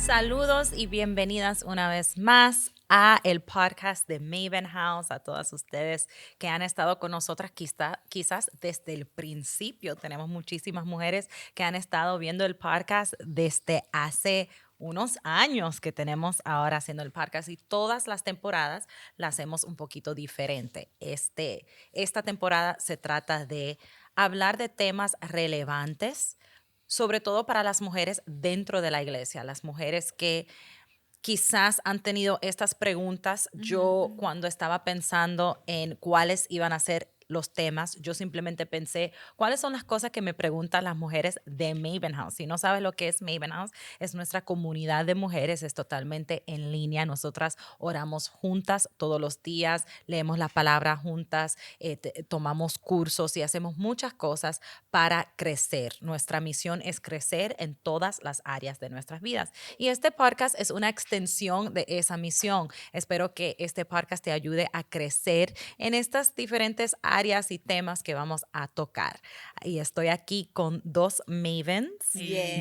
Saludos y bienvenidas una vez más a el podcast de Maven House, a todas ustedes que han estado con nosotras quizás desde el principio. Tenemos muchísimas mujeres que han estado viendo el podcast desde hace unos años que tenemos ahora haciendo el podcast y todas las temporadas las hacemos un poquito diferente. Esta temporada se trata de hablar de temas relevantes, sobre todo para las mujeres dentro de la iglesia, las mujeres que quizás han tenido estas preguntas. Yo cuando estaba pensando en cuáles iban a ser los temas, yo simplemente pensé, ¿cuáles son las cosas que me preguntan las mujeres de Maven House? Si no sabes lo que es Maven House, es nuestra comunidad de mujeres, es totalmente en línea. Nosotras oramos juntas todos los días, leemos la palabra juntas, tomamos cursos y hacemos muchas cosas para crecer. Nuestra misión es crecer en todas las áreas de nuestras vidas. Y este podcast es una extensión de esa misión. Espero que este podcast te ayude a crecer en estas diferentes áreas y temas que vamos a tocar. Y estoy aquí con dos mavens,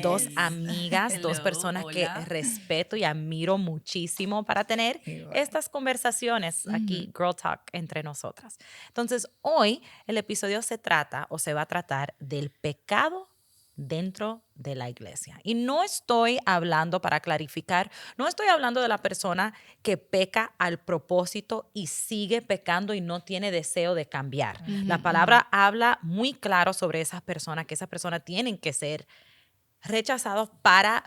dos amigas, Hello, dos personas que hola. respeto y admiro muchísimo para tener estas conversaciones aquí, Girl Talk, entre nosotras. Entonces, hoy el episodio se trata o se va a tratar del pecado dentro de la iglesia. Y no estoy hablando, para clarificar, no estoy hablando de la persona que peca al propósito y sigue pecando y no tiene deseo de cambiar. La palabra habla muy claro sobre esas personas, que esas personas tienen que ser rechazados para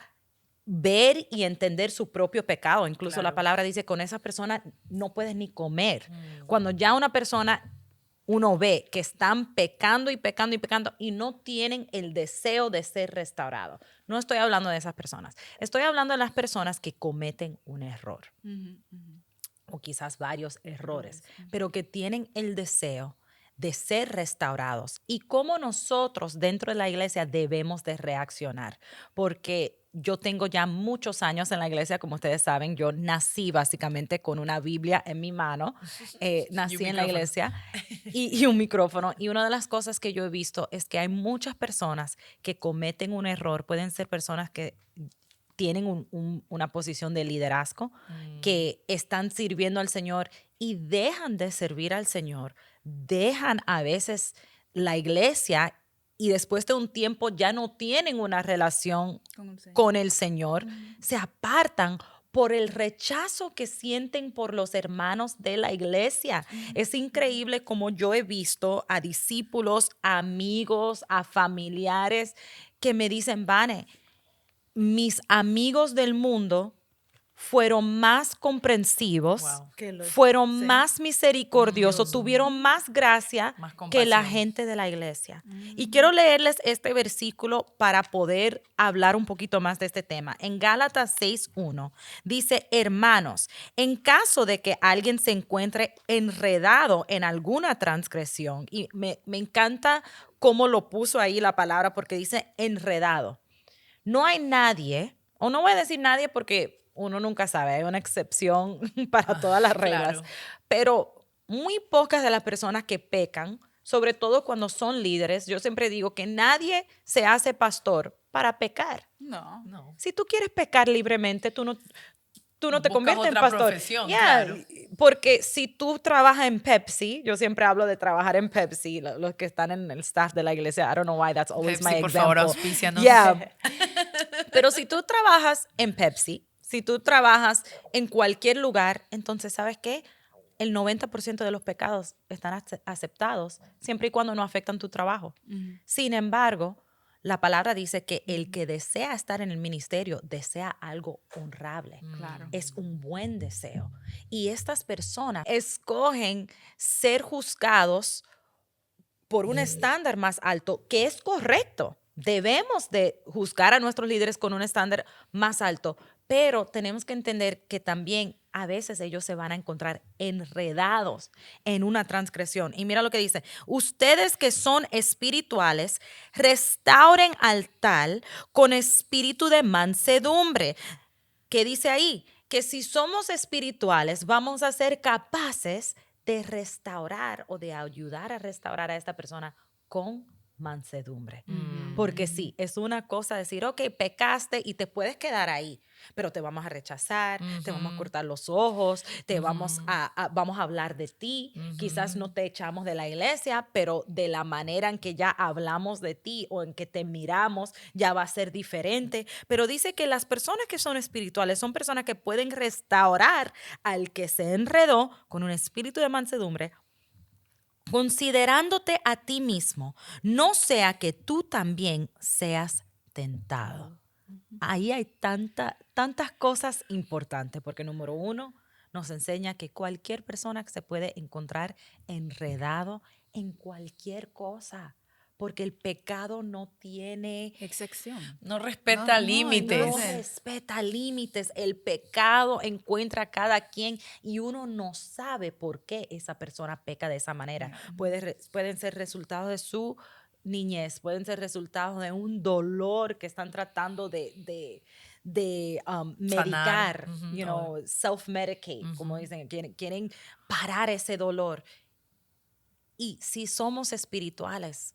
ver y entender su propio pecado. Incluso la palabra dice, con esa persona no puedes ni comer. Cuando ya una persona, uno ve que están pecando y pecando y pecando y no tienen el deseo de ser restaurados. No estoy hablando de esas personas. Estoy hablando de las personas que cometen un error. O quizás varios errores, pero que tienen el deseo de ser restaurados y cómo nosotros dentro de la iglesia debemos de reaccionar. Porque yo tengo ya muchos años en la iglesia, como ustedes saben, yo nací básicamente con una Biblia en mi mano, nací en la iglesia y un micrófono. Y una de las cosas que yo he visto es que hay muchas personas que cometen un error, pueden ser personas que tienen una posición de liderazgo, que están sirviendo al Señor y dejan de servir al Señor, dejan a veces la iglesia y después de un tiempo ya no tienen una relación con el Señor, se apartan por el rechazo que sienten por los hermanos de la iglesia. Es increíble como yo he visto a discípulos, a amigos, a familiares que me dicen, Vane, mis amigos del mundo fueron más comprensivos, fueron más misericordiosos, tuvieron más gracia Más que la compasión. gente de la iglesia. Y quiero leerles este versículo para poder hablar un poquito más de este tema. En Gálatas 6:1 dice, hermanos, en caso de que alguien se encuentre enredado en alguna transgresión, y me encanta cómo lo puso ahí la palabra, porque dice enredado. No hay nadie, o no voy a decir nadie porque uno nunca sabe, hay una excepción para todas las reglas, Claro. pero muy pocas de las personas que pecan, sobre todo cuando son líderes, yo siempre digo que nadie se hace pastor para pecar. No. Si tú quieres pecar libremente, tú no te Buscas conviertes en otra pastor. profesión, Yeah, claro. porque si tú trabajas en Pepsi, yo siempre hablo de trabajar en Pepsi, los que están en el staff de la iglesia, I don't know why that's always Pepsi, my por favor, example. auspícianos. Yeah. Pero si tú trabajas en Pepsi, si tú trabajas en cualquier lugar, entonces, ¿sabes qué? El 90% de los pecados están aceptados siempre y cuando no afectan tu trabajo. Sin embargo, la palabra dice que el que desea estar en el ministerio desea algo honrable. Claro. Es un buen deseo. Y estas personas escogen ser juzgados por un estándar más alto, que es correcto. Debemos de juzgar a nuestros líderes con un estándar más alto, pero tenemos que entender que también a veces ellos se van a encontrar enredados en una transgresión. Y mira lo que dice, ustedes que son espirituales, restauren al tal con espíritu de mansedumbre. ¿Qué dice ahí? Que si somos espirituales, vamos a ser capaces de restaurar o de ayudar a restaurar a esta persona con mansedumbre. Porque sí, es una cosa decir, ok, pecaste y te puedes quedar ahí, pero te vamos a rechazar, te vamos a cortar los ojos, vamos a hablar de ti. Quizás no te echamos de la iglesia, pero de la manera en que ya hablamos de ti o en que te miramos ya va a ser diferente. Pero dice que las personas que son espirituales son personas que pueden restaurar al que se enredó con un espíritu de mansedumbre, considerándote a ti mismo, no sea que tú también seas tentado. Ahí hay tantas cosas importantes, porque número uno, nos enseña que cualquier persona se puede encontrar enredado en cualquier cosa, porque el pecado no tiene excepción. No respeta límites. no respeta límites. El pecado encuentra a cada quien y uno no sabe por qué esa persona peca de esa manera. Pueden ser resultados de su niñez, pueden ser resultados de un dolor que están tratando de medicar, self-medicate, como dicen, quieren parar ese dolor. Y si somos espirituales,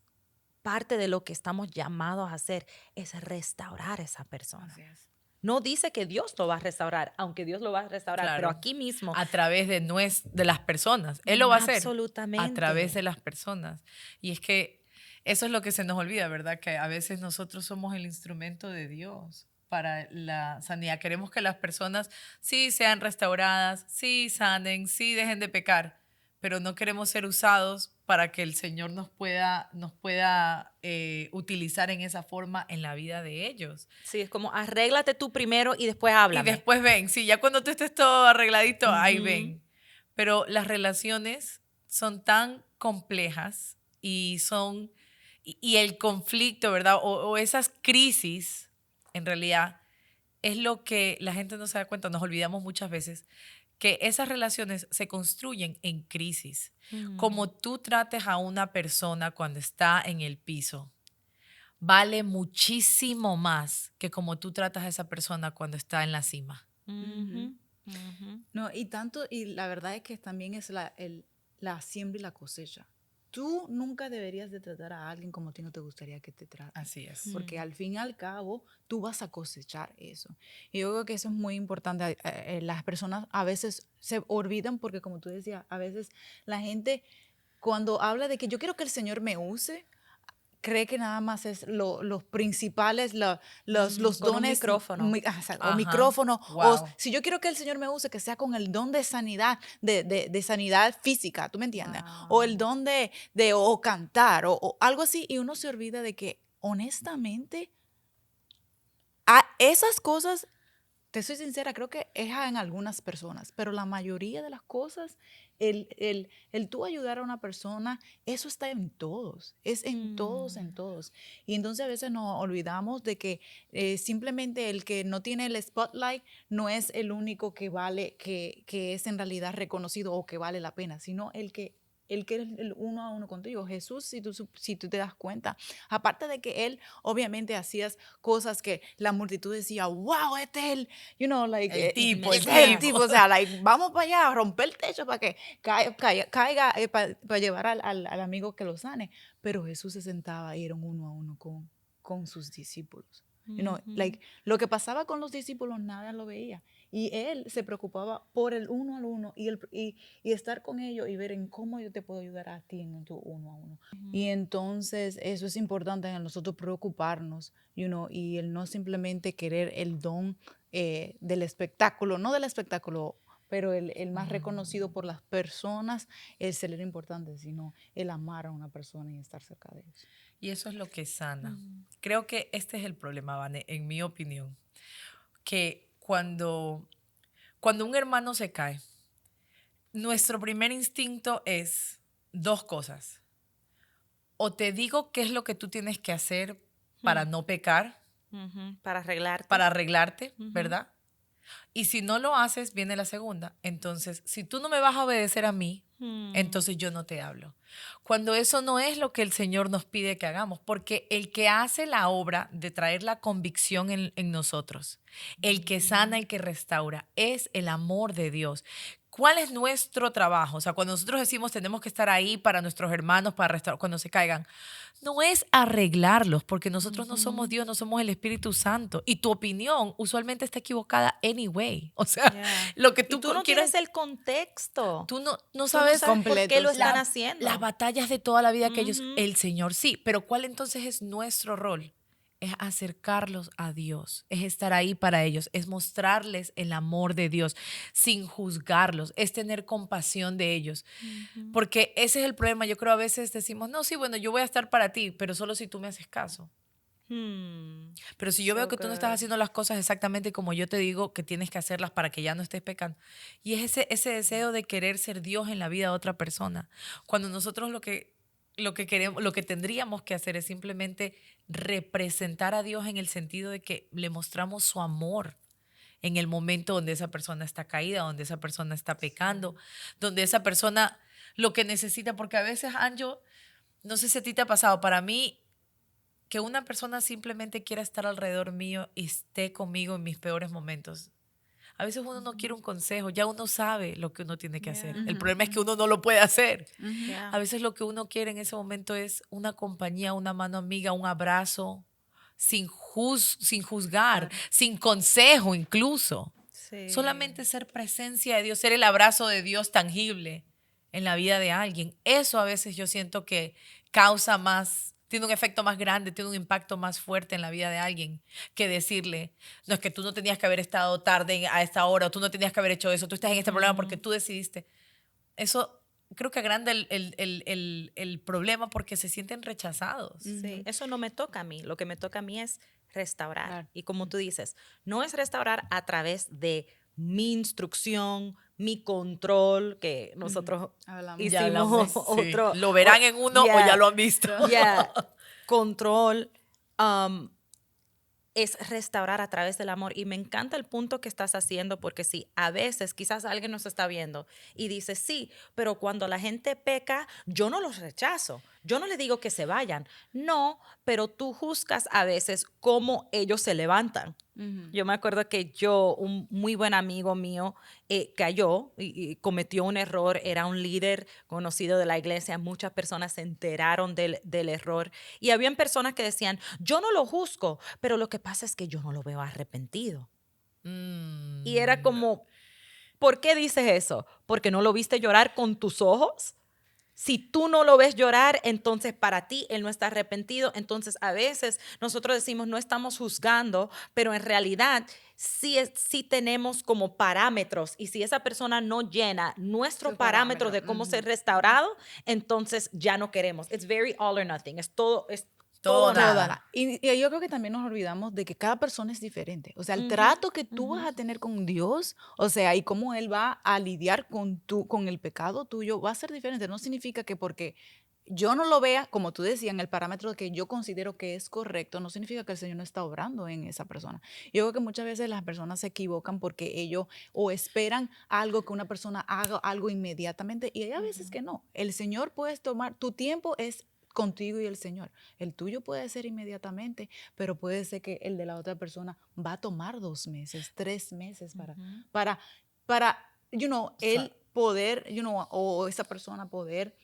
parte de lo que estamos llamados a hacer es restaurar a esa persona. No dice que Dios lo va a restaurar, aunque Dios lo va a restaurar, pero aquí mismo. A través de las personas. Él lo va a hacer. Absolutamente. A través de las personas. Y es que eso es lo que se nos olvida, ¿verdad? Que a veces nosotros somos el instrumento de Dios para la sanidad. Queremos que las personas sí sean restauradas, sí sanen, sí dejen de pecar, pero no queremos ser usados para que el Señor nos pueda utilizar en esa forma en la vida de ellos. Sí, es como arréglate tú primero y después háblame. Y después ven, sí, ya cuando tú estés todo arregladito, ahí ven. Pero las relaciones son tan complejas y el conflicto, ¿verdad? O esas crisis, en realidad, es lo que la gente no se da cuenta, nos olvidamos muchas veces, que esas relaciones se construyen en crisis. Como tú trates a una persona cuando está en el piso, vale muchísimo más que como tú tratas a esa persona cuando está en la cima. No, y la verdad es que también es la siembra y la cosecha. Tú nunca deberías de tratar a alguien como a ti no te gustaría que te trate. Así es. Porque al fin y al cabo, tú vas a cosechar eso. Y yo creo que eso es muy importante. Las personas a veces se olvidan porque, como tú decías, a veces la gente cuando habla de que yo quiero que el Señor me use, cree que nada más es los principales, los dones. Un micrófono. O micrófono. Wow. O si yo quiero que el Señor me use, que sea con el don de sanidad, de sanidad física, ¿tú me entiendes? Wow. O el don de o cantar, o algo así. Y uno se olvida de que, honestamente, esas cosas, te soy sincera, creo que es en algunas personas, pero la mayoría de las cosas, el tú ayudar a una persona, eso está en todos, es en todos. Y entonces a veces nos olvidamos de que simplemente el que no tiene el spotlight no es el único que vale, que es en realidad reconocido o que vale la pena, sino el que es el uno a uno contigo. Jesús, si tú te das cuenta, aparte de que él obviamente hacías cosas que la multitud decía, wow, este es el, el tipo. O sea, vamos para allá, romper el techo para que caiga para llevar al amigo que lo sane. Pero Jesús se sentaba y era un uno a uno con sus discípulos. Lo que pasaba con los discípulos, nadie lo veía. Y él se preocupaba por el uno al uno y estar con ellos y ver en cómo yo te puedo ayudar a ti en tu uno a uno. Y entonces eso es importante en nosotros preocuparnos, y el no simplemente querer el don del espectáculo, no del espectáculo, pero el más reconocido por las personas, el ser importante, sino el amar a una persona y estar cerca de ellos. Y eso es lo que sana. Creo que este es el problema, Vane, en mi opinión. Que cuando un hermano se cae, nuestro primer instinto es dos cosas. O te digo qué es lo que tú tienes que hacer para no pecar. Para arreglarte. Para arreglarte, ¿verdad? Y si no lo haces, viene la segunda. Entonces, si tú no me vas a obedecer a mí, entonces yo no te hablo. Cuando eso no es lo que el Señor nos pide que hagamos, porque el que hace la obra de traer la convicción en nosotros, el que sana, el que restaura, es el amor de Dios. ¿cuál es nuestro trabajo? O sea, cuando nosotros decimos tenemos que estar ahí para nuestros hermanos, para restaurar, cuando se caigan, no es arreglarlos, porque nosotros no somos Dios, no somos el Espíritu Santo. Y tu opinión usualmente está equivocada anyway. O sea, Yeah. lo que Y tú, tú no quieras, tienes el contexto. tú no Tú no sabes sabes por qué completo, lo sí. están haciendo. las batallas de toda la vida que ellos, Ujú. el Señor sí. Pero ¿cuál entonces es nuestro rol? Es acercarlos a Dios, es estar ahí para ellos, es mostrarles el amor de Dios sin juzgarlos, es tener compasión de ellos. Porque ese es el problema. Yo creo a veces decimos, no, sí, bueno, yo voy a estar para ti, pero solo si tú me haces caso. Pero si yo veo So que tú no estás good. haciendo las cosas exactamente como yo te digo que tienes que hacerlas para que ya no estés pecando. Y es ese deseo de querer ser Dios en la vida de otra persona. Cuando nosotros lo que queremos, lo que tendríamos que hacer es simplemente representar a Dios en el sentido de que le mostramos su amor en el momento donde esa persona está caída, donde esa persona está pecando, donde esa persona lo que necesita, porque a veces, Anjo, no sé si a ti te ha pasado, para mí, que una persona simplemente quiera estar alrededor mío y esté conmigo en mis peores momentos. A veces uno no quiere un consejo, ya uno sabe lo que uno tiene que hacer. Yeah. El problema es que uno no lo puede hacer. Yeah. A veces lo que uno quiere en ese momento es una compañía, una mano amiga, un abrazo, sin juzgar, sin consejo incluso. Sí. Solamente ser presencia de Dios, ser el abrazo de Dios tangible en la vida de alguien. Eso a veces yo siento que causa más, tiene un efecto más grande, tiene un impacto más fuerte en la vida de alguien que decirle, no, es que tú no tenías que haber estado tarde a esta hora, o tú no tenías que haber hecho eso, tú estás en este problema porque tú decidiste. Eso creo que agranda el problema porque se sienten rechazados. Sí, eso no me toca a mí. Lo que me toca a mí es restaurar. Claro. Y como tú dices, no es restaurar a través de mi instrucción, mi control, que nosotros Hablamos. hicimos Ya hablamos, sí. otro. ¿Lo verán en uno o ya lo han visto? Yeah, control. Es restaurar a través del amor. Y me encanta el punto que estás haciendo porque sí, a veces quizás alguien nos está viendo y dice, sí, pero cuando la gente peca, yo no los rechazo. Yo no les digo que se vayan. No, pero tú juzgas a veces cómo ellos se levantan. Yo me acuerdo que un muy buen amigo mío, cayó y cometió un error. Era un líder conocido de la iglesia. Muchas personas se enteraron del error. Y habían personas que decían, yo no lo juzgo, pero lo que pasa es que yo no lo veo arrepentido. Y era como, ¿por qué dices eso? ¿Porque no lo viste llorar con tus ojos? Si tú no lo ves llorar, entonces para ti él no está arrepentido. Entonces a veces nosotros decimos no estamos juzgando, pero en realidad sí tenemos como parámetros. Y si esa persona no llena nuestro Sus parámetro parámetros. de cómo ser restaurado, entonces ya no queremos. It's very all or nothing. Es todo Todo o nada. nada. Y yo creo que también nos olvidamos de que cada persona es diferente. O sea, el trato que tú vas a tener con Dios, o sea, y cómo Él va a lidiar con el pecado tuyo, va a ser diferente. No significa que porque yo no lo vea, como tú decías, en el parámetro que yo considero que es correcto, no significa que el Señor no está obrando en esa persona. Yo creo que muchas veces las personas se equivocan porque ellos o esperan algo que una persona haga algo inmediatamente y hay a veces que no. El Señor puedes tomar, tu tiempo es contigo y el Señor. El tuyo puede ser inmediatamente, pero puede ser que el de la otra persona va a tomar 2 meses, 3 meses para él poder, o esa persona poder,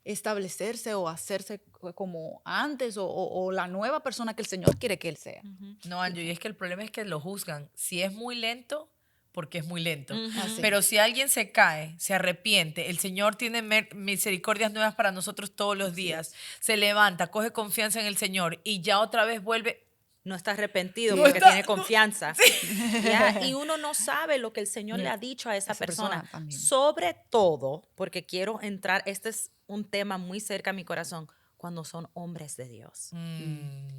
establecerse o hacerse como antes o la nueva persona que el Señor quiere que él sea. No, Anjo, y es que el problema es que lo juzgan. Si es muy lento, porque es muy lento. Así. Pero si alguien se cae, se arrepiente, el Señor tiene misericordias nuevas para nosotros todos los días. Se levanta, coge confianza en el Señor y ya otra vez vuelve. No está arrepentido Sí. porque No está- tiene confianza. ¿Ya? Y uno no sabe lo que el Señor le ha dicho a esa Esa persona persona. también. Sobre todo, porque quiero entrar, este es un tema muy cerca a mi corazón, cuando son hombres de Dios.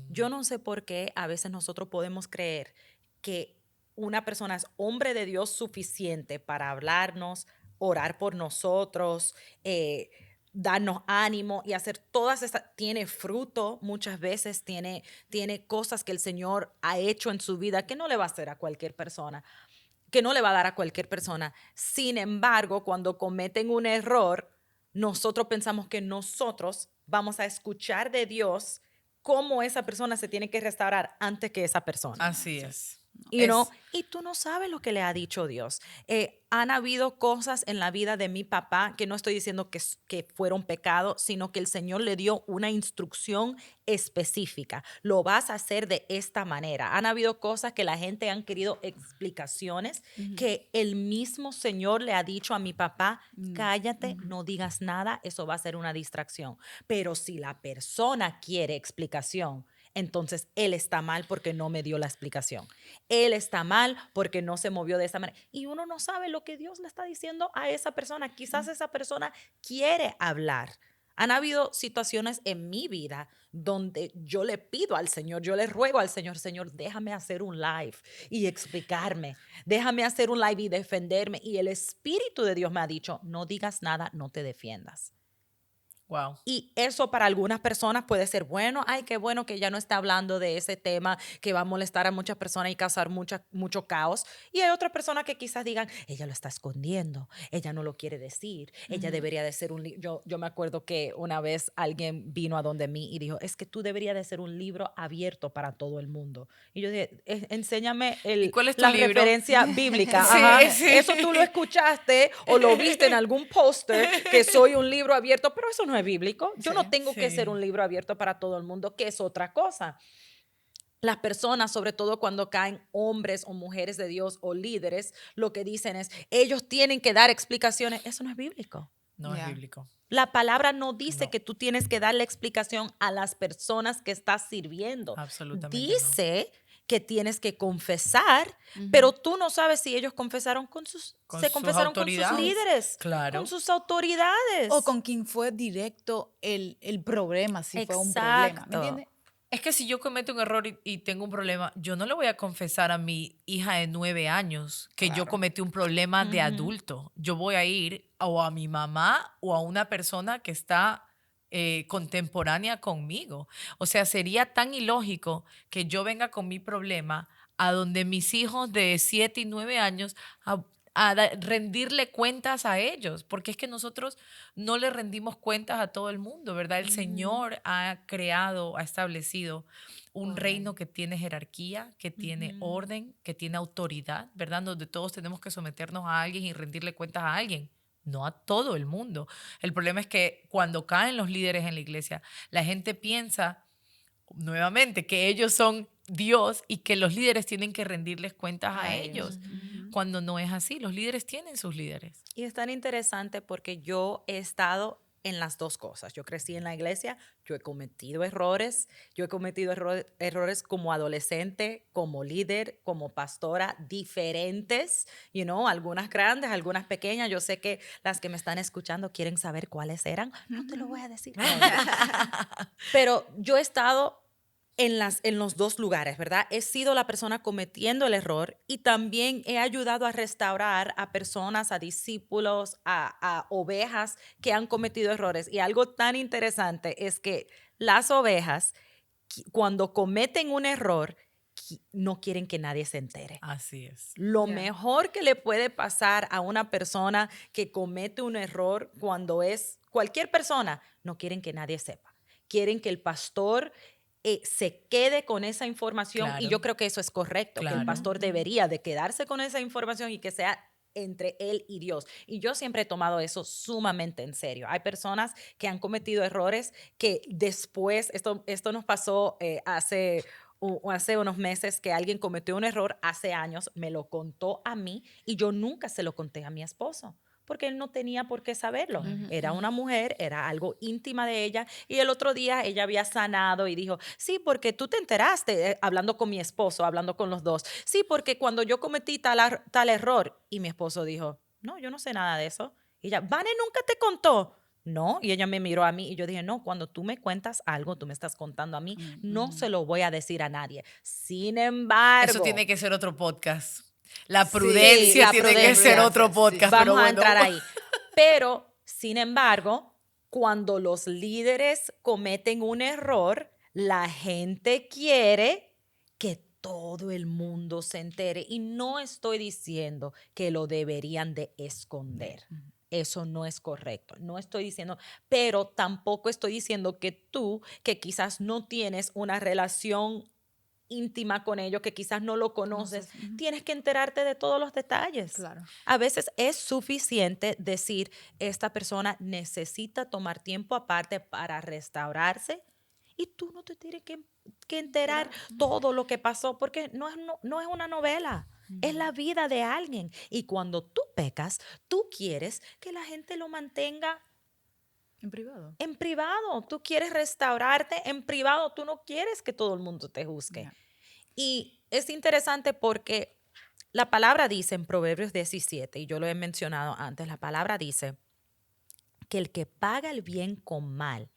Yo no sé por qué a veces nosotros podemos creer que una persona es hombre de Dios suficiente para hablarnos, orar por nosotros, darnos ánimo y hacer todas esas, tiene fruto muchas veces, tiene cosas que el Señor ha hecho en su vida que no le va a hacer a cualquier persona, que no le va a dar a cualquier persona. Sin embargo, cuando cometen un error, nosotros pensamos que nosotros vamos a escuchar de Dios cómo esa persona se tiene que restaurar antes que esa persona. Así es. You know? Y tú no sabes lo que le ha dicho Dios. Han habido cosas en la vida de mi papá que no estoy diciendo que fueron pecados, sino que el Señor le dio una instrucción específica. Lo vas a hacer de esta manera. Han habido cosas que la gente han querido explicaciones que el mismo Señor le ha dicho a mi papá, cállate, no digas nada, eso va a ser una distracción. Pero si la persona quiere explicación, entonces él está mal porque no me dio la explicación. Él está mal porque no se movió de esa manera. Y uno no sabe lo que Dios le está diciendo a esa persona. Quizás esa persona quiere hablar. Han habido situaciones en mi vida donde yo le pido al Señor, yo le ruego al Señor, Señor, déjame hacer un live y explicarme. Déjame hacer un live y defenderme. Y el Espíritu de Dios me ha dicho, no digas nada, no te defiendas. Wow. Y eso para algunas personas puede ser bueno. Ay, qué bueno que ya no está hablando de ese tema que va a molestar a muchas personas y causar mucho caos. Y hay otras personas que quizás digan, ella lo está escondiendo, ella no lo quiere decir, ella debería de ser un libro. Yo me acuerdo que una vez alguien vino a donde mí y dijo, es que tú deberías de ser un libro abierto para todo el mundo. Y yo dije, enséñame ¿Y cuál es tu la libro? referencia bíblica. Sí, Ajá. sí. Eso tú lo escuchaste o lo viste en algún póster que soy un libro abierto, pero eso no es bíblico. Yo no tengo que ser un libro abierto para todo el mundo, que es otra cosa. Las personas, sobre todo cuando caen hombres o mujeres de Dios o líderes, lo que dicen es, ellos tienen que dar explicaciones. Eso no es bíblico. No es bíblico. La palabra no dice que tú tienes que darle explicación a las personas que estás sirviendo. Absolutamente Dice que tienes que confesar, pero tú no sabes si ellos confesaron se confesaron con sus líderes, claro, con sus autoridades. O con quien fue directo el problema, si fue un problema. ¿Me entiendes? Es que si yo cometo un error y tengo un problema, yo no le voy a confesar a mi hija de 9 años que yo cometí un problema de adulto. Yo voy a ir o a mi mamá o a una persona que está contemporánea conmigo. O sea, sería tan ilógico que yo venga con mi problema a donde mis hijos de 7 y 9 años rendirle cuentas a ellos, porque es que nosotros no le rendimos cuentas a todo el mundo, ¿verdad? El Señor ha creado, ha establecido un reino que tiene jerarquía, que tiene orden, que tiene autoridad, ¿verdad? Donde todos tenemos que someternos a alguien y rendirle cuentas a alguien. No a todo el mundo. El problema es que cuando caen los líderes en la iglesia, la gente piensa nuevamente que ellos son Dios y que los líderes tienen que rendirles cuentas a ellos. Cuando no es así, los líderes tienen sus líderes. Y es tan interesante porque yo he estado en las dos cosas. Yo crecí en la iglesia, yo he cometido errores, errores como adolescente, como líder, como pastora, diferentes, algunas grandes, algunas pequeñas. Yo sé que las que me están escuchando quieren saber cuáles eran. No te lo voy a decir. Pero yo he estado en los dos lugares, ¿verdad? He sido la persona cometiendo el error y también he ayudado a restaurar a personas, a discípulos, a ovejas que han cometido errores. Y algo tan interesante es que las ovejas, cuando cometen un error, no quieren que nadie se entere. Así es. Lo mejor que le puede pasar a una persona que comete un error cuando es cualquier persona, no quieren que nadie sepa. Quieren que el pastor se quede con esa información y yo creo que eso es correcto, que el pastor debería de quedarse con esa información y que sea entre él y Dios. Y yo siempre he tomado eso sumamente en serio. Hay personas que han cometido errores que después, esto nos pasó hace unos meses, que alguien cometió un error hace años, me lo contó a mí y yo nunca se lo conté a mi esposo, porque él no tenía por qué saberlo. Era una mujer, era algo íntima de ella, y el otro día ella había sanado y dijo, sí, porque tú te enteraste, hablando con mi esposo, hablando con los dos, sí, porque cuando yo cometí tal error, y mi esposo dijo, no, yo no sé nada de eso. Y ella, Vane nunca te contó. No, y ella me miró a mí y yo dije, no, cuando tú me cuentas algo, tú me estás contando a mí, no se lo voy a decir a nadie. Sin embargo, eso tiene que ser otro podcast. La prudencia tiene que ser otro podcast. Vamos pero bueno. a entrar ahí. Pero, sin embargo, cuando los líderes cometen un error, la gente quiere que todo el mundo se entere. Y no estoy diciendo que lo deberían de esconder. Eso no es correcto. No estoy diciendo, pero tampoco estoy diciendo que tú, que quizás no tienes una relación íntima con ellos, que quizás no lo conoces, Ujú. tienes que enterarte de todos los detalles. Claro. A veces es suficiente decir, esta persona necesita tomar tiempo aparte para restaurarse y tú no te tienes que enterar todo lo que pasó porque no es una novela. Es la vida de alguien. Y cuando tú pecas, tú quieres que la gente lo mantenga En privado. en privado. Tú quieres restaurarte en privado. Tú no quieres que todo el mundo te juzgue. Yeah. Y es interesante porque la palabra dice en Proverbios 17, y yo lo he mencionado antes, la palabra dice que el que paga el bien con mal,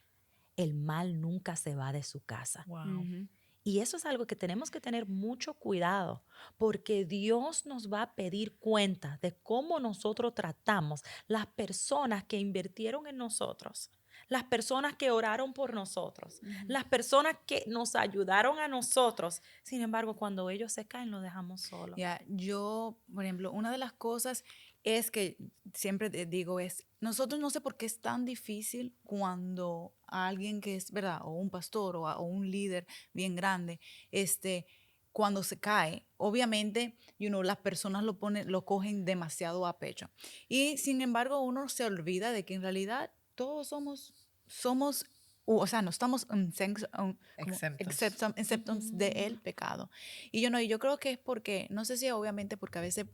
el mal nunca se va de su casa. Wow. Ujú. Y eso es algo que tenemos que tener mucho cuidado, porque Dios nos va a pedir cuenta de cómo nosotros tratamos las personas que invirtieron en nosotros, las personas que oraron por nosotros, las personas que nos ayudaron a nosotros. Sin embargo, cuando ellos se caen, los dejamos solos. Ya, yo, por ejemplo, una de las cosas es que siempre te digo es, nosotros no sé por qué es tan difícil cuando alguien que es, ¿verdad? O un pastor o un líder bien grande, cuando se cae, obviamente, las personas lo cogen demasiado a pecho. Y sin embargo, uno se olvida de que en realidad todos somos, o sea, no estamos exceptos del pecado. Y yo creo que es porque, no sé si obviamente porque a veces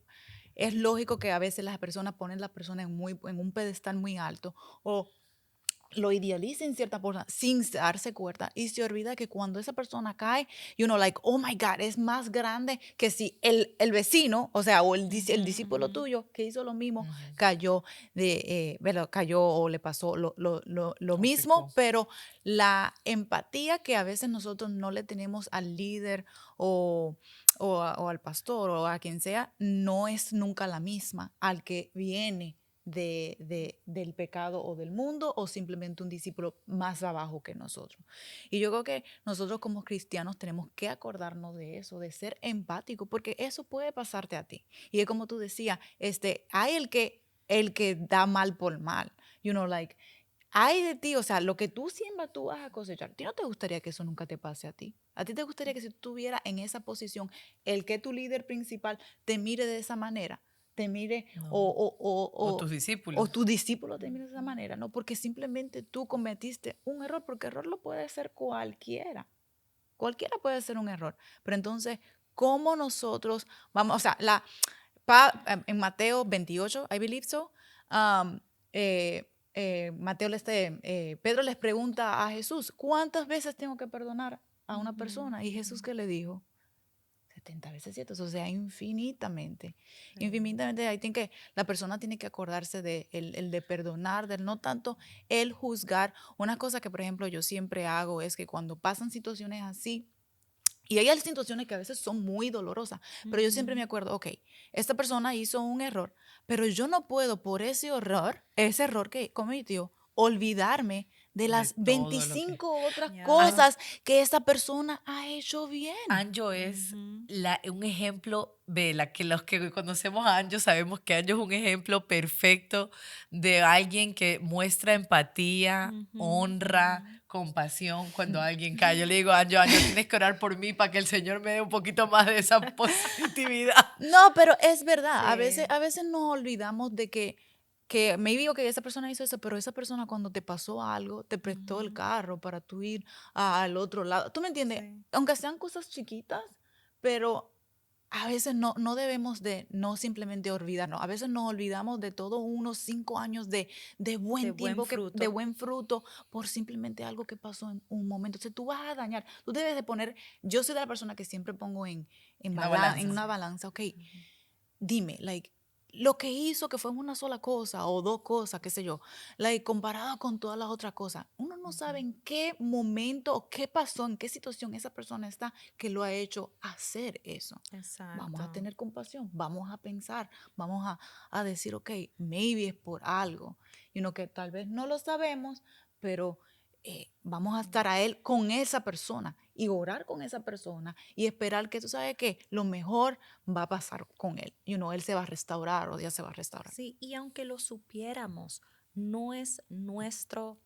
es lógico que a veces las personas ponen a las personas en un pedestal muy alto o lo idealicen cierta forma sin darse cuenta y se olvida que cuando esa persona cae, like, oh my God, es más grande que si el vecino, o sea, o el discípulo tuyo que hizo lo mismo, cayó ¿verdad? Cayó o le pasó lo mismo, pecó. pero la empatía que a veces nosotros no le tenemos al líder o al pastor o a quien sea, no es nunca la misma al que viene del pecado o del mundo o simplemente un discípulo más abajo que nosotros. Y yo creo que nosotros como cristianos tenemos que acordarnos de eso, de ser empático, porque eso puede pasarte a ti. Y es como tú decías, hay el que da mal por mal, like, hay de ti, o sea, lo que tú siembras, tú vas a cosechar. ¿A ti no te gustaría que eso nunca te pase a ti? ¿A ti te gustaría que si tú estuvieras en esa posición, el que tu líder principal te mire de esa manera? Te mire No. o O tus discípulos. o tu discípulo te mire de esa manera, ¿no? Porque simplemente tú cometiste un error, porque error lo puede ser cualquiera. Cualquiera puede ser un error. Pero entonces, ¿cómo nosotros vamos? O sea, en Mateo 28, I believe so, Pedro les pregunta a Jesús, ¿cuántas veces tengo que perdonar a una persona? Y Jesús, ¿qué le dijo? 70 veces 7, o sea, infinitamente. Infinitamente, ahí tiene que, la persona tiene que acordarse de el de perdonar, del no tanto el juzgar. Una cosa que, por ejemplo, yo siempre hago es que cuando pasan situaciones así, y hay situaciones que a veces son muy dolorosas, pero yo siempre me acuerdo, ok, esta persona hizo un error, pero yo no puedo por ese error que cometió, olvidarme de las De todo lo que- 25 otras Ya. cosas que esa persona ha hecho bien. Anjo es Ujú. un ejemplo, Vela, que los que conocemos a Anjo sabemos que Anjo es un ejemplo perfecto de alguien que muestra empatía, honra, compasión cuando alguien cae. Yo le digo, Anjo, tienes que orar por mí para que el Señor me dé un poquito más de esa positividad. No, pero es verdad. Sí. A veces nos olvidamos de que maybe que esa persona hizo eso, pero esa persona cuando te pasó algo, te prestó el carro para tú ir al otro lado. ¿Tú me entiendes? Sí. Aunque sean cosas chiquitas, pero a veces no debemos de no simplemente olvidarnos. A veces nos olvidamos de todos unos 5 años de buen De buen tiempo, fruto. de buen fruto, por simplemente algo que pasó en un momento. Entonces tú vas a dañar. Tú debes de poner, yo soy de la persona que siempre pongo en Una balanza. en una balanza, ok, dime, like, lo que hizo que fue una sola cosa o dos cosas, qué sé yo, like, comparado con todas las otras cosas, uno no sabe en qué momento o qué pasó, en qué situación esa persona está que lo ha hecho hacer eso. Vamos a Exacto. tener compasión, vamos a pensar, vamos a decir, ok, maybe es por algo, que tal vez no lo sabemos, pero vamos a estar a él con esa persona y orar con esa persona y esperar que tú sabes que lo mejor va a pasar con él. Él se va a restaurar o Dios se va a restaurar. Sí, y aunque lo supiéramos, no es nuestro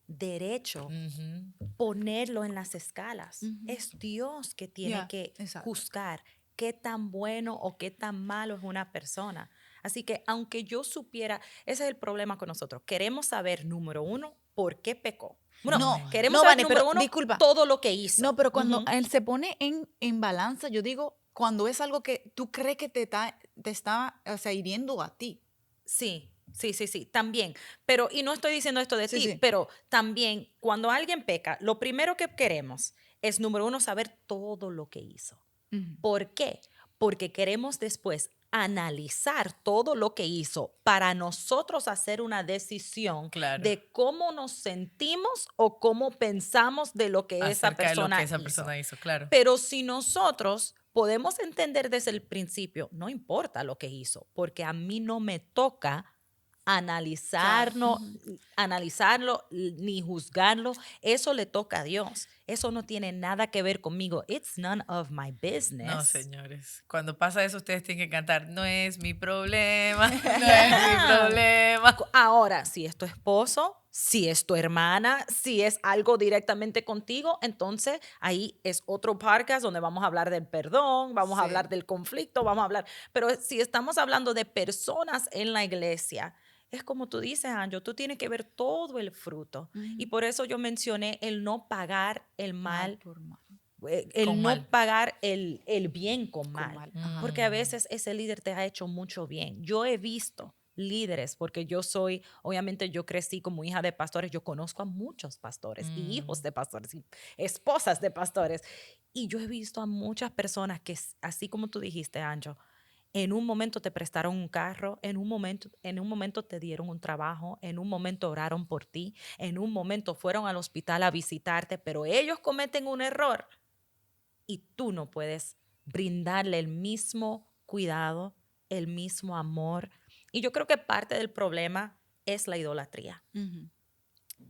derecho Ujú. ponerlo en las escalas. Ujú. Es Dios que tiene Ya, que exacto. juzgar qué tan bueno o qué tan malo es una persona. Así que aunque yo supiera, ese es el problema con nosotros. Queremos saber, número uno, por qué pecó. Bueno, No, queremos no, saber, Vane, pero número uno, disculpa. todo lo que hizo. No, pero cuando Ujú. él se pone en balanza, yo digo, cuando es algo que tú crees que te está, o sea, hiriendo a ti. Sí, sí, también. Pero, y no estoy diciendo esto de Sí, ti, sí. pero también cuando alguien peca, lo primero que queremos es, número uno, saber todo lo que hizo. Ujú. ¿Por qué? Porque queremos después analizar todo lo que hizo para nosotros hacer una decisión Claro. de cómo nos sentimos o cómo pensamos de lo que esa Acerca de lo persona que esa hizo. persona hizo, claro. Pero si nosotros podemos entender desde el principio, no importa lo que hizo, porque a mí no me toca analizarlo, analizarlo ni juzgarlo, eso le toca a Dios. Eso no tiene nada que ver conmigo. It's none of my business. No, señores. Cuando pasa eso, ustedes tienen que cantar, no es mi problema, no es mi problema. Ahora, si es tu esposo, si es tu hermana, si es algo directamente contigo, entonces ahí es otro podcast donde vamos a hablar del perdón, vamos a Sí. hablar del conflicto, vamos a hablar. Pero si estamos hablando de personas en la iglesia, es como tú dices, Anjo, tú tienes que ver todo el fruto. Y por eso yo mencioné el no pagar el mal, por mal. el Con no mal. pagar el bien con Con mal. mal, ajá. Porque a veces ese líder te ha hecho mucho bien. Yo he visto líderes, porque yo soy, obviamente yo crecí como hija de pastores, yo conozco a muchos pastores y hijos de pastores y esposas de pastores. Y yo he visto a muchas personas que, así como tú dijiste, Anjo, en un momento te prestaron un carro, en un momento te dieron un trabajo, en un momento oraron por ti, en un momento fueron al hospital a visitarte, pero ellos cometen un error y tú no puedes brindarle el mismo cuidado, el mismo amor. Y yo creo que parte del problema es la idolatría. Ujú.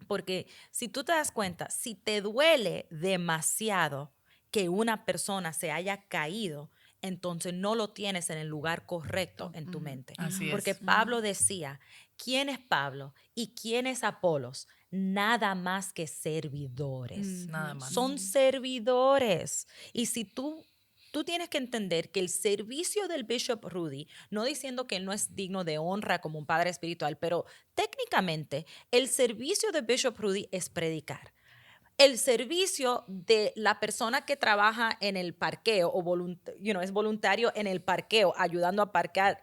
Porque si tú te das cuenta, si te duele demasiado que una persona se haya caído, entonces no lo tienes en el lugar correcto en tu mente. Así Porque es. Pablo decía, ¿quién es Pablo y quién es Apolos? Nada más que servidores. Nada más. Son servidores. Y si tú tienes que entender que el servicio del Bishop Rudy, no diciendo que él no es digno de honra como un padre espiritual, pero técnicamente el servicio de Bishop Rudy es predicar. El servicio de la persona que trabaja en el parqueo o es voluntario en el parqueo, ayudando a parquear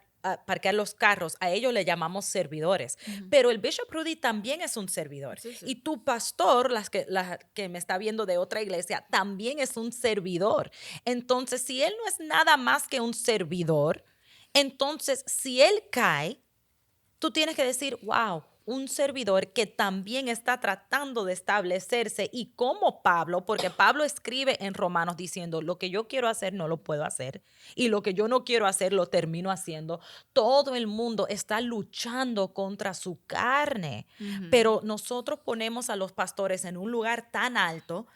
los carros, a ellos le llamamos servidores. Pero el Bishop Rudy también es un servidor. Sí, sí. Y tu pastor, la que me está viendo de otra iglesia, también es un servidor. Entonces, si él no es nada más que un servidor, entonces si él cae, tú tienes que decir, wow, un servidor que también está tratando de establecerse y como Pablo, porque Pablo escribe en Romanos diciendo, lo que yo quiero hacer no lo puedo hacer y lo que yo no quiero hacer lo termino haciendo. Todo el mundo está luchando contra su carne, pero nosotros ponemos a los pastores en un lugar tan alto,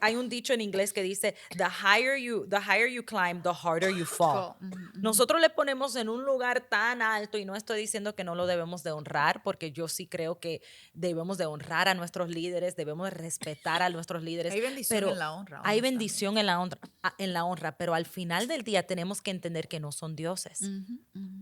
hay un dicho en inglés que dice, the higher you climb, the harder you fall. Nosotros le ponemos en un lugar tan alto y no estoy diciendo que no lo debemos de honrar, porque yo sí creo que debemos de honrar a nuestros líderes, debemos de respetar a nuestros líderes. Hay bendición pero en la honra, Hay honestamente. bendición en la honra, pero al final del día tenemos que entender que no son dioses.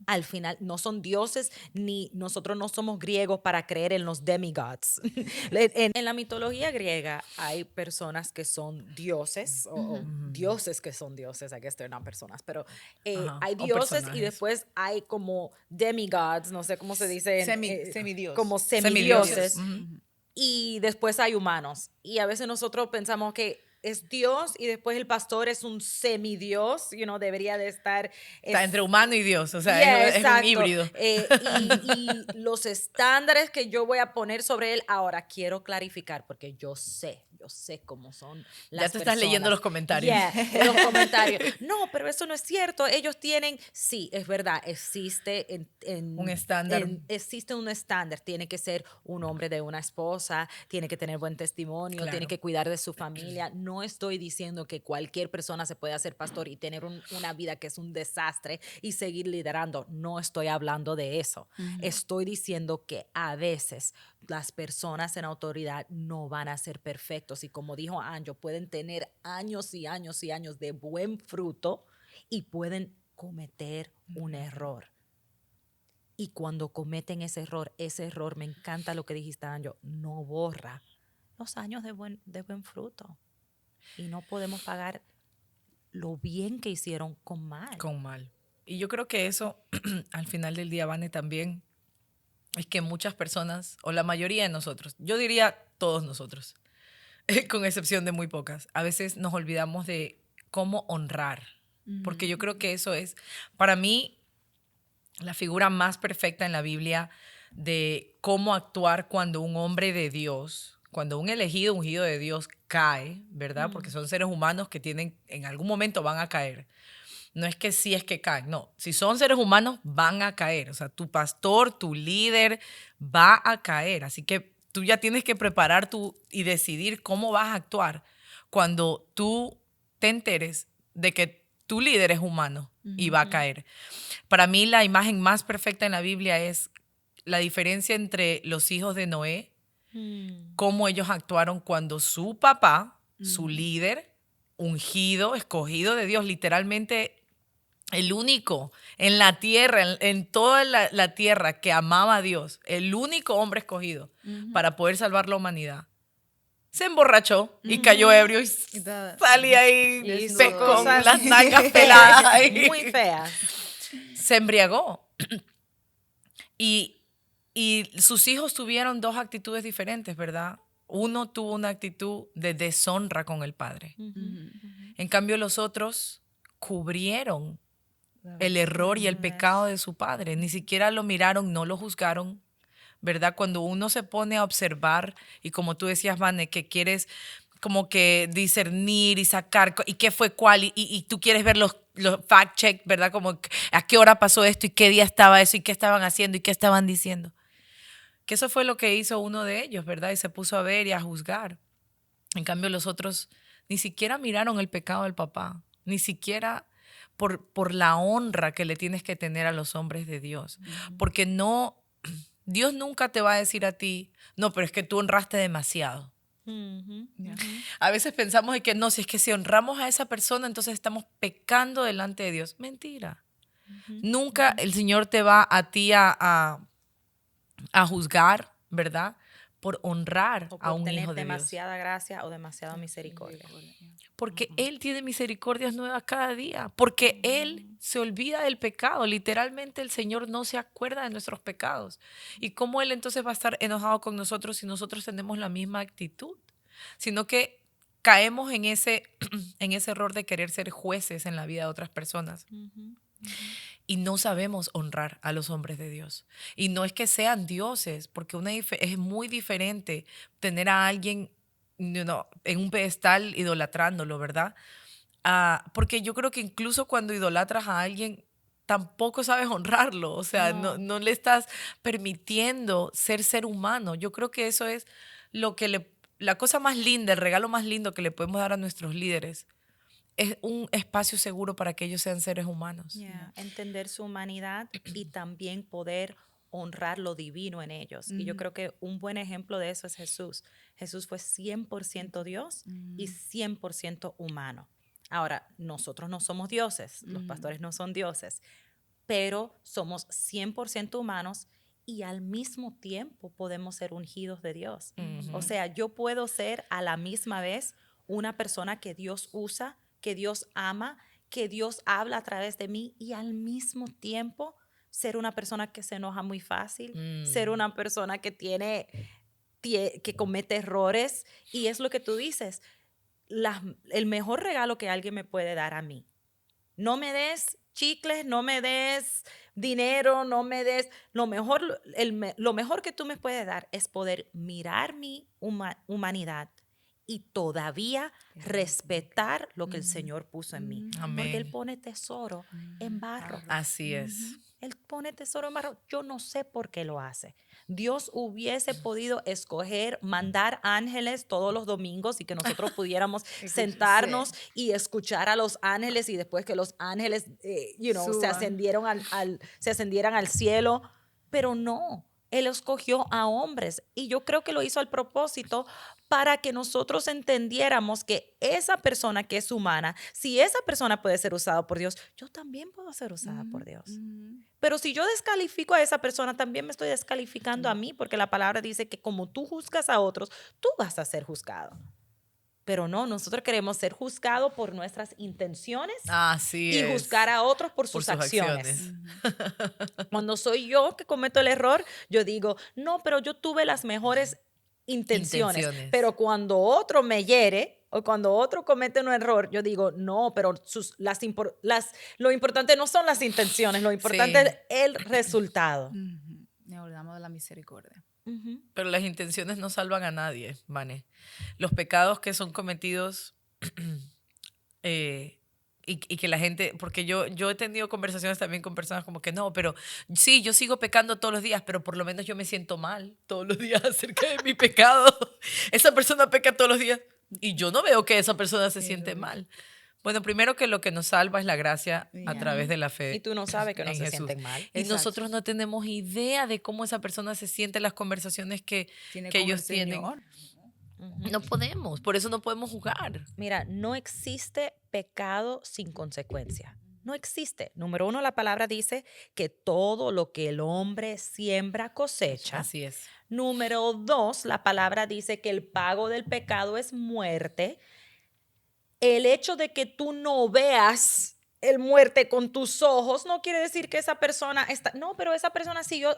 Al final no son dioses, ni nosotros no somos griegos para creer en los demigods. En la mitología griega hay personas que son dioses, o dioses que son dioses, I guess they're not personas, pero Ajá, hay o dioses y personajes. después hay como demigods, no sé cómo se dice, Semidios. como Semidioses. semidioses. Y después hay humanos. Y a veces nosotros pensamos que es Dios y después el pastor es un semidios, debería de estar... Está entre humano y Dios, o sea, Yeah, es un exacto. híbrido. Y los estándares que yo voy a poner sobre él, ahora quiero clarificar, porque yo sé cómo son las Ya te estás leyendo los comentarios. Yeah, los comentarios. No, pero eso no es cierto. Ellos tienen, sí, es verdad, existe Un estándar. Existe un estándar. Tiene que ser un hombre de una esposa, tiene que tener buen testimonio, Claro. tiene que cuidar de su familia. No estoy diciendo que cualquier persona se puede hacer pastor y tener una vida que es un desastre y seguir liderando. No estoy hablando de eso. Estoy diciendo que a veces Las personas en autoridad no van a ser perfectos. Y como dijo Anjo, pueden tener años y años y años de buen fruto y pueden cometer un error. Y cuando cometen ese error, me encanta lo que dijiste, Anjo, no borra los años de buen fruto. Y no podemos pagar lo bien que hicieron con mal. Con mal. Y yo creo que eso, al final del día, Vane, también es que muchas personas, o la mayoría de nosotros, yo diría todos nosotros, con excepción de muy pocas, a veces nos olvidamos de cómo honrar. Porque yo creo que eso es, para mí, la figura más perfecta en la Biblia de cómo actuar cuando un hombre de Dios, cuando un elegido, ungido de Dios cae, ¿verdad? Porque son seres humanos que en algún momento van a caer. No es que sí es que caen, no. Si son seres humanos, van a caer. O sea, tu pastor, tu líder va a caer. Así que tú ya tienes que preparar y decidir cómo vas a actuar cuando tú te enteres de que tu líder es humano y va a caer. Para mí, la imagen más perfecta en la Biblia es la diferencia entre los hijos de Noé, cómo ellos actuaron cuando su papá, su líder, ungido, escogido de Dios, literalmente el único en la tierra, en toda la tierra que amaba a Dios, el único hombre escogido para poder salvar la humanidad, se emborrachó y cayó ebrio y salía ahí con las nalgas peladas. Muy feas. Se embriagó. Y sus hijos tuvieron dos actitudes diferentes, ¿verdad? Uno tuvo una actitud de deshonra con el padre. En cambio, los otros cubrieron el error y el pecado de su padre. Ni siquiera lo miraron, no lo juzgaron, ¿verdad? Cuando uno se pone a observar y como tú decías, Vane, que quieres como que discernir y sacar y qué fue cuál y tú quieres ver los fact check, ¿verdad? Como a qué hora pasó esto y qué día estaba eso y qué estaban haciendo y qué estaban diciendo. Que eso fue lo que hizo uno de ellos, ¿verdad? Y se puso a ver y a juzgar. En cambio, los otros ni siquiera miraron el pecado del papá, ni siquiera por la honra que le tienes que tener a los hombres de Dios. Porque Dios nunca te va a decir a ti, no, pero es que tú honraste demasiado. A veces pensamos de que no, si es que si honramos a esa persona, entonces estamos pecando delante de Dios. Mentira. Nunca el Señor te va a ti a juzgar, ¿verdad? Por honrar o por a un tener hijo de demasiada gracia o demasiada misericordia. Porque Él tiene misericordias nuevas cada día. Porque Él se olvida del pecado. Literalmente el Señor no se acuerda de nuestros pecados. ¿Y cómo Él entonces va a estar enojado con nosotros si nosotros tenemos la misma actitud? Sino que caemos en ese error de querer ser jueces en la vida de otras personas. Y no sabemos honrar a los hombres de Dios. Y no es que sean dioses, porque es muy diferente tener a alguien en un pedestal idolatrándolo, ¿verdad? Porque yo creo que incluso cuando idolatras a alguien, tampoco sabes honrarlo. O sea, no le estás permitiendo ser humano. Yo creo que eso es la cosa más linda, el regalo más lindo que le podemos dar a nuestros líderes. Es un espacio seguro para que ellos sean seres humanos. Entender su humanidad y también poder honrar lo divino en ellos. Y yo creo que un buen ejemplo de eso es Jesús. Jesús fue 100% Dios y 100% humano. Ahora, nosotros no somos dioses, los pastores no son dioses, pero somos 100% humanos y al mismo tiempo podemos ser ungidos de Dios. O sea, yo puedo ser a la misma vez una persona que Dios usa, que Dios ama, que Dios habla a través de mí y al mismo tiempo ser una persona que se enoja muy fácil, ser una persona que que comete errores. Y es lo que tú dices, el mejor regalo que alguien me puede dar a mí. No me des chicles, no me des dinero, no me des... Lo mejor que tú me puedes dar es poder mirar mi humanidad y todavía respetar lo que el Señor puso en mí. Amén. Porque Él pone tesoro en barro. Así es. Él pone tesoro en barro. Yo no sé por qué lo hace. Dios hubiese podido escoger, mandar ángeles todos los domingos y que nosotros pudiéramos sentarnos y escuchar a los ángeles y después que los ángeles se ascendieran al cielo. Pero no. Él escogió a hombres y yo creo que lo hizo al propósito para que nosotros entendiéramos que esa persona que es humana, si esa persona puede ser usada por Dios, yo también puedo ser usada por Dios. Pero si yo descalifico a esa persona, también me estoy descalificando a mí, porque la palabra dice que como tú juzgas a otros, tú vas a ser juzgado. Pero no, nosotros queremos ser juzgados por nuestras intenciones Así y es. juzgar a otros por sus acciones. Cuando soy yo que cometo el error, yo digo, no, pero yo tuve las mejores intenciones. Pero cuando otro me hiere o cuando otro comete un error, yo digo, no, pero lo importante no son las intenciones, lo importante es el resultado. Nos olvidamos de la misericordia. Pero las intenciones no salvan a nadie, Vane. Los pecados que son cometidos y que la gente, porque yo he tenido conversaciones también con personas como que no, pero sí, yo sigo pecando todos los días, pero por lo menos yo me siento mal todos los días acerca de mi pecado. Esa persona peca todos los días y yo no veo que esa persona se siente mal. Bueno, primero que lo que nos salva es la gracia a través de la fe. Y tú no sabes que no se Jesús. sienten mal. Y nosotros no tenemos idea de cómo esa persona se siente en las conversaciones que ellos tienen. No podemos, por eso no podemos jugar. Mira, no existe pecado sin consecuencia. No existe. Número uno, la palabra dice que todo lo que el hombre siembra cosecha. Así es. Número dos, la palabra dice que el pago del pecado es muerte. El hecho de que tú no veas el muerte con tus ojos no quiere decir que esa persona está... No, pero esa persona siguió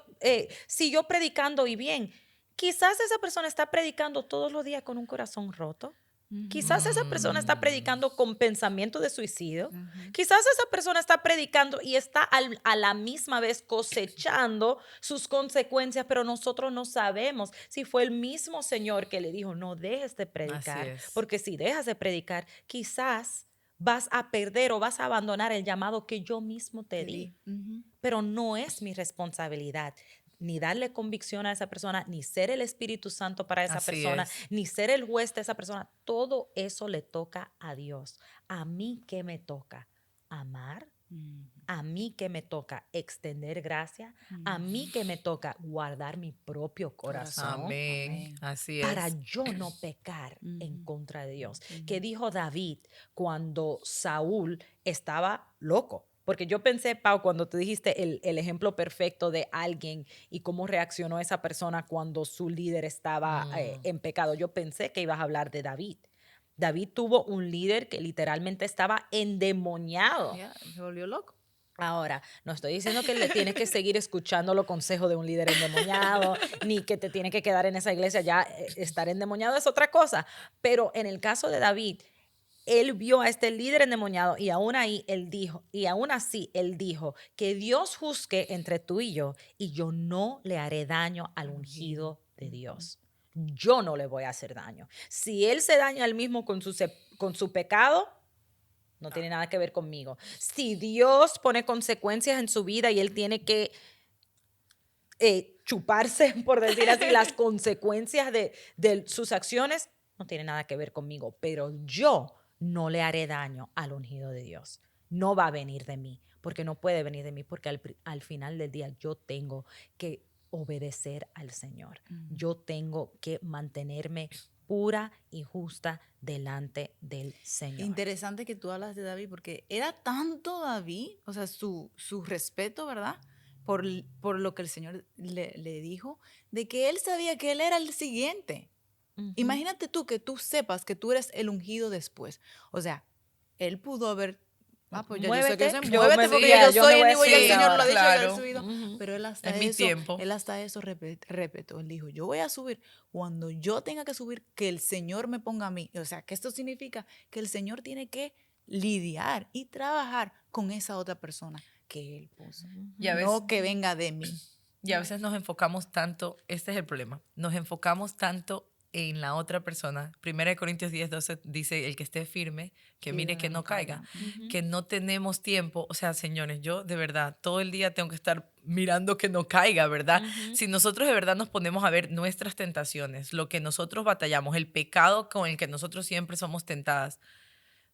predicando y bien. Quizás esa persona está predicando todos los días con un corazón roto. Quizás esa persona está predicando con pensamiento de suicidio. Quizás esa persona está predicando y está a la misma vez cosechando sus consecuencias, pero nosotros no sabemos si fue el mismo Señor que le dijo, no dejes de predicar, porque si dejas de predicar, quizás vas a perder o vas a abandonar el llamado que yo mismo te di. Pero no es mi responsabilidad ni darle convicción a esa persona, ni ser el Espíritu Santo para esa persona, ni ser el juez de esa persona. Todo eso le toca a Dios. ¿A mí qué me toca? Amar. A mí que me toca extender gracia. A mí que me toca guardar mi propio corazón. Amén. Así es. Para yo no pecar en contra de Dios. ¿Qué dijo David cuando Saúl estaba loco? Porque yo pensé, Pau, cuando tú dijiste el ejemplo perfecto de alguien y cómo reaccionó esa persona cuando su líder estaba en pecado, yo pensé que ibas a hablar de David. David tuvo un líder que literalmente estaba endemoniado. Se volvió loco. Ahora, no estoy diciendo que le tienes que seguir escuchando los consejos de un líder endemoniado, ni que te tiene que quedar en esa iglesia. Ya estar endemoniado es otra cosa. Pero en el caso de David, él vio a este líder endemoniado y aún así él dijo que Dios juzgue entre tú y yo no le haré daño al ungido de Dios. Yo no le voy a hacer daño. Si él se daña él mismo con su pecado, no tiene nada que ver conmigo. Si Dios pone consecuencias en su vida y él tiene que chuparse, por decir así, las consecuencias de sus acciones, no tiene nada que ver conmigo. Pero yo no le haré daño al ungido de Dios. No va a venir de mí, porque no puede venir de mí, porque al final del día yo tengo que obedecer al Señor. Yo tengo que mantenerme pura y justa delante del Señor. Interesante que tú hablas de David, porque era tanto David, o sea, su respeto, ¿verdad? Por lo que el Señor le dijo, de que él sabía que él era el siguiente. Imagínate tú que tú sepas que tú eres el ungido después. O sea, él pudo haber... pues muévete, muévete porque yo soy el y el Señor lo ha dicho, claro. Subido. Pero él hasta eso repetó. Él dijo, yo voy a subir cuando yo tenga que subir, que el Señor me ponga a mí. O sea, que esto significa que el Señor tiene que lidiar y trabajar con esa otra persona que él puso. No que venga de mí. Y a veces nos enfocamos tanto, este es el problema, nos enfocamos tanto en la otra persona. 1 Corintios 10:12 dice, el que esté firme, que mire que no caiga, que no tenemos tiempo. O sea, señores, yo de verdad todo el día tengo que estar mirando que no caiga, ¿verdad? Si nosotros de verdad nos ponemos a ver nuestras tentaciones, lo que nosotros batallamos, el pecado con el que nosotros siempre somos tentadas,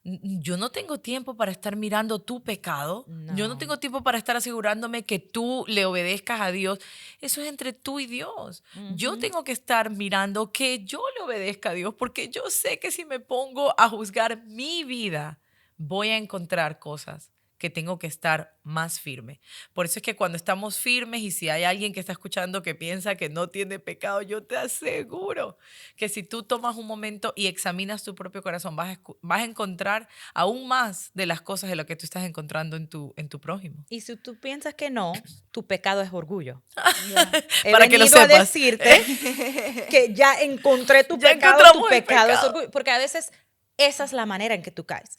Yo no tengo tiempo para estar mirando tu pecado. Yo no No. tengo tiempo para estar asegurándome que tú le obedezcas a Dios. Eso es entre tú y Dios. Yo Ujú. tengo que estar mirando que yo le obedezca a Dios, porque yo sé que si me pongo a juzgar mi vida, voy a encontrar cosas que tengo que estar más firme. Por eso es que cuando estamos firmes, y si hay alguien que está escuchando que piensa que no tiene pecado, yo te aseguro que si tú tomas un momento y examinas tu propio corazón, vas a encontrar aún más de las cosas de lo que tú estás encontrando en tu prójimo. Y si tú piensas que no, tu pecado es orgullo. Ya. He Para que lo venido a sepas. decirte que ya encontré tu Ya pecado, tu encontramos el pecado es pecado. orgullo. Porque a veces esa es la manera en que tú caes.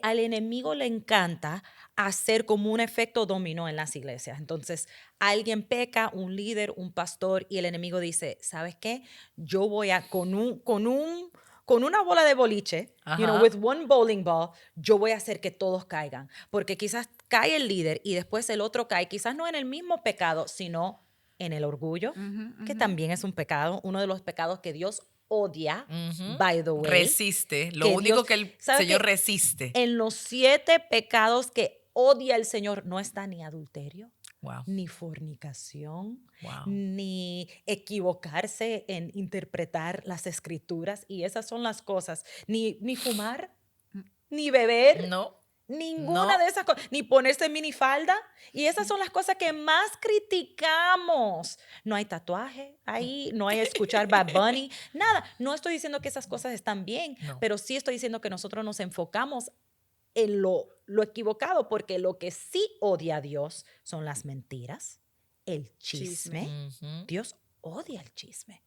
Al enemigo le encanta hacer como un efecto dominó en las iglesias. Entonces, alguien peca, un líder, un pastor, y el enemigo dice, ¿sabes qué? Yo voy a, con una bola de boliche, Ajá. with one bowling ball, yo voy a hacer que todos caigan. Porque quizás cae el líder y después el otro cae, quizás no en el mismo pecado, sino en el orgullo, que también es un pecado, uno de los pecados que Dios odia, Ujú. by the way. Resiste. Lo Que único Dios, que el ¿sabe Señor qué? resiste. En los 7 pecados que odia el Señor no está ni adulterio, Wow. ni fornicación, Wow. ni equivocarse en interpretar las escrituras. Y esas son las cosas. Ni fumar, ni beber, No. ninguna No. de esas cosas, ni ponerse minifalda. Y esas son las cosas que más criticamos. No hay tatuaje ahí, no hay escuchar Bad Bunny, nada. No estoy diciendo que esas cosas están bien, No. pero sí estoy diciendo que nosotros nos enfocamos en lo equivocado, porque lo que sí odia a Dios son las mentiras, el chisme. Ujú. Dios odia el chisme.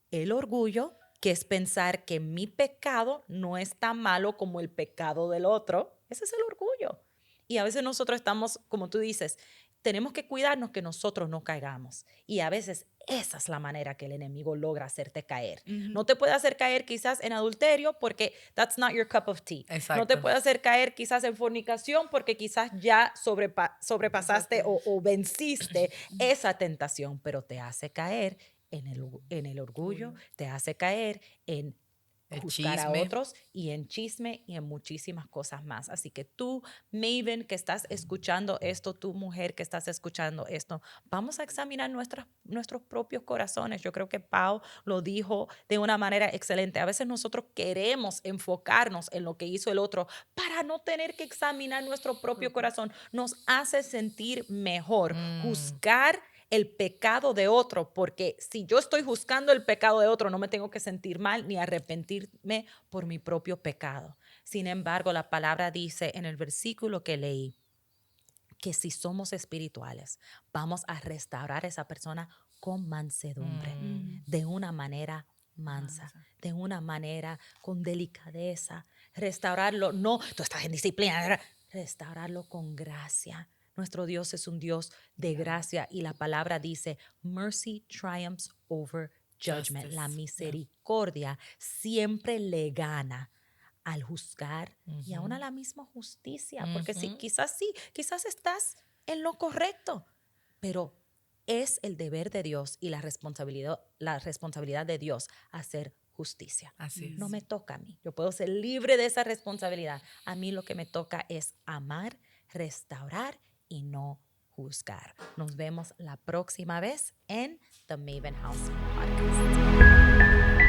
El orgullo, que es pensar que mi pecado no es tan malo como el pecado del otro. Ese es el orgullo. Y a veces nosotros estamos, como tú dices, tenemos que cuidarnos que nosotros no caigamos. Y a veces esa es la manera que el enemigo logra hacerte caer. No te puede hacer caer quizás en adulterio porque that's not your cup of tea. Exacto. No te puede hacer caer quizás en fornicación porque quizás ya sobrepasaste o venciste esa tentación, pero te hace caer en el orgullo, te hace caer en El juzgar a chisme. otros y en chisme y en muchísimas cosas más. Así que tú, Maven, que estás escuchando esto, tú, mujer, que estás escuchando esto, vamos a examinar nuestros propios corazones. Yo creo que Pau lo dijo de una manera excelente. A veces nosotros queremos enfocarnos en lo que hizo el otro para no tener que examinar nuestro propio corazón. Nos hace sentir mejor. Juzgar el pecado de otro, porque si yo estoy juzgando el pecado de otro, no me tengo que sentir mal ni arrepentirme por mi propio pecado. Sin embargo, la palabra dice en el versículo que leí que si somos espirituales, vamos a restaurar a esa persona con mansedumbre, de una manera mansa, de una manera con delicadeza, restaurarlo, no, tú estás en disciplina, restaurarlo con gracia. Nuestro Dios es un Dios de gracia y la palabra dice, mercy triumphs over judgment. Justice. La misericordia siempre le gana al juzgar y aún a la misma justicia, porque sí, quizás estás en lo correcto, pero es el deber de Dios y la responsabilidad de Dios hacer justicia. Así es. No me toca a mí. Yo puedo ser libre de esa responsabilidad. A mí lo que me toca es amar, restaurar y no juzgar. Nos vemos la próxima vez en The Maven House Podcast.